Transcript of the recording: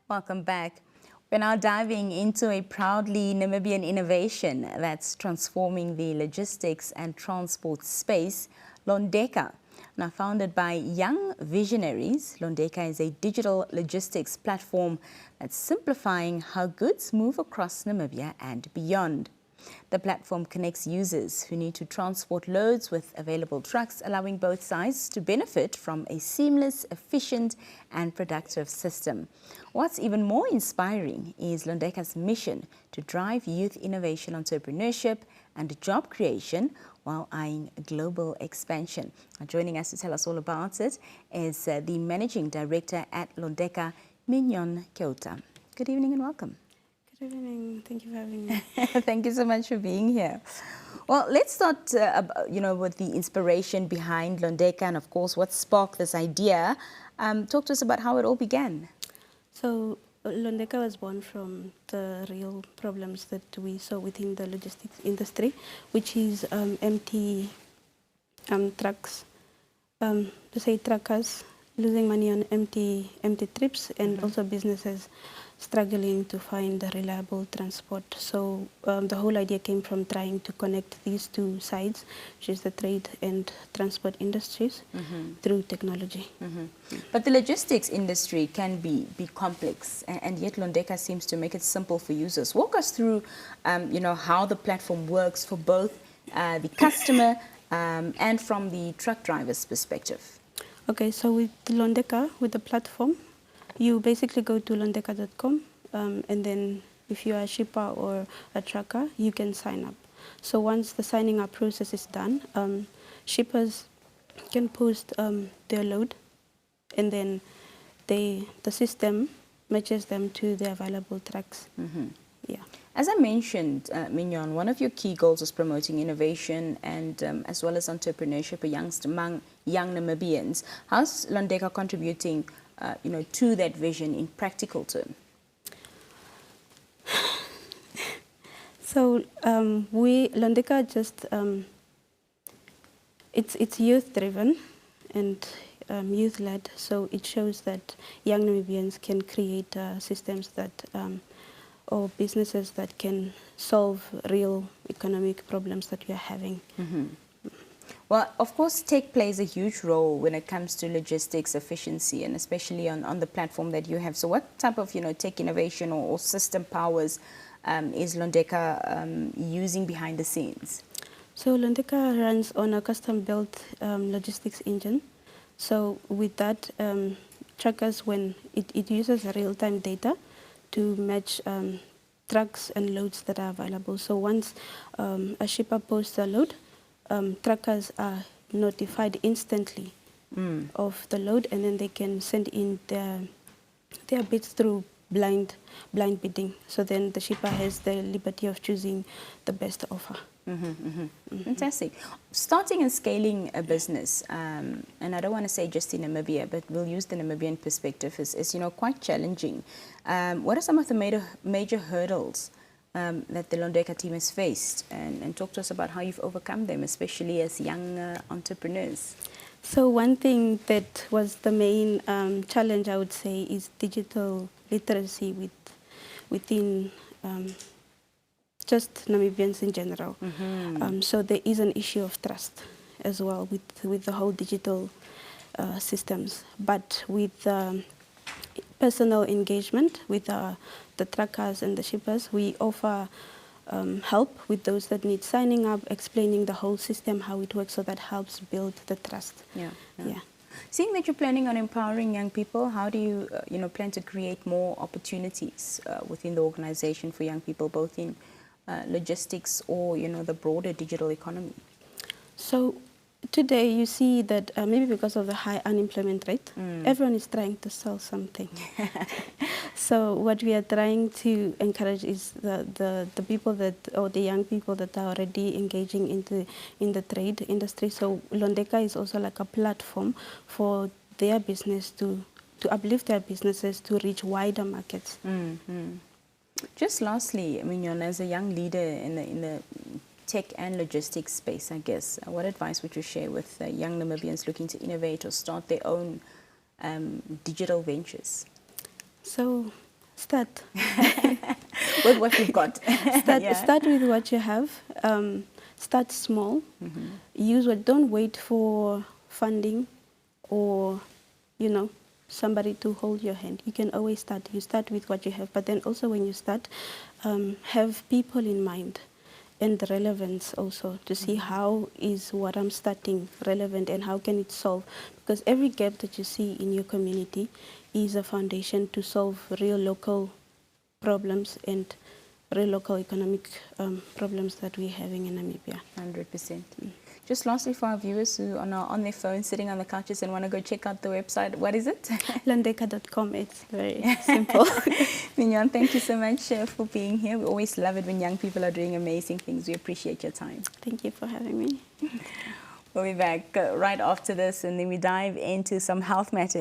Welcome back. We're now diving into a proudly Namibian innovation that's transforming the logistics and transport space, Londeka. Now founded by young visionaries, Londeka is a digital logistics platform that's simplifying how goods move across Namibia and beyond. The platform connects users who need to transport loads with available trucks, allowing both sides to benefit from a seamless, efficient and productive system. What's even more inspiring is Londeka's mission to drive youth innovation, entrepreneurship and job creation while eyeing global expansion. Now, joining us to tell us all about it is the Managing Director at Londeka, Mignon Nkeuta. Good evening and welcome. Good evening. Thank you for having me. Thank you so much for being here. Well, let's start, with the inspiration behind Londeka and, of course, what sparked this idea. Talk to us about how it all began. So, Londeka was born from the real problems that we saw within the logistics industry, which is empty trucks, truckers losing money on empty trips, and also businesses struggling to find a reliable transport. So the whole idea came from trying to connect these two sides, which is the trade and transport industries, through technology. But the logistics industry can be complex, and yet Londeka seems to make it simple for users. Walk us through, how the platform works for both the customer and from the truck driver's perspective. Okay, so with Londeka, with the platform, you basically go to londeka.com, and then if you are a shipper or a trucker, you can sign up. So once the signing up process is done, shippers can post their load, and then the system matches them to the available trucks. Yeah. As I mentioned, Mignon, one of your key goals is promoting innovation and as well as entrepreneurship among young Namibians. How's Londeka contributing to that vision in practical terms? So Londeka just, it's youth-driven and youth-led, so it shows that young Namibians can create systems that, or businesses that can solve real economic problems that we are having. Well, of course, tech plays a huge role when it comes to logistics efficiency, and especially on the platform that you have. So what type of tech innovation or system powers is Londeka using behind the scenes? So Londeka runs on a custom-built logistics engine. So with that, truckers, when it uses real-time data to match trucks and loads that are available. So once a shipper posts a load, truckers are notified instantly of the load, and then they can send in their bids through blind bidding. So then the shipper has the liberty of choosing the best offer. Fantastic. Starting and scaling a business, and I don't want to say just in Namibia, but we'll use the Namibian perspective, is quite challenging. What are some of the major hurdles that the Londeka team has faced, and talk to us about how you've overcome them, especially as young entrepreneurs? So one thing that was the main challenge, I would say, is digital literacy within just Namibians in general. So there is an issue of trust as well with the whole digital systems. But with personal engagement with the truckers and the shippers, we offer help with those that need signing up, explaining the whole system, how it works, so that helps build the trust. Yeah. Seeing that you're planning on empowering young people, how do you, plan to create more opportunities within the organization for young people, both in logistics or, the broader digital economy? So today you see that maybe because of the high unemployment rate, everyone is trying to sell something. So what we are trying to encourage is the people that, or the young people that are already engaging in the trade industry. So Londeka is also like a platform for their business to uplift their businesses to reach wider markets. Just lastly, Mignon, as a young leader in the tech and logistics space, I guess, what advice would you share with young Namibians looking to innovate or start their own digital ventures? So Start. With what you've got. Start with what you have. Start small. Don't wait for funding or, somebody to hold your hand. You can always start. You start with what you have. But then also when you start, have people in mind and the relevance also to see how is what I'm starting relevant and how can it solve. Because every gap that you see in your community is a foundation to solve real local problems and real local economic problems that we're having in Namibia. 100%. Just lastly, for our viewers who are now on their phones, sitting on the couches and want to go check out the website, what is it? Londeka.com. It's very simple. Mignon, thank you so much for being here. We always love it when young people are doing amazing things. We appreciate your time. Thank you for having me. We'll be back right after this, and then we dive into some health matters.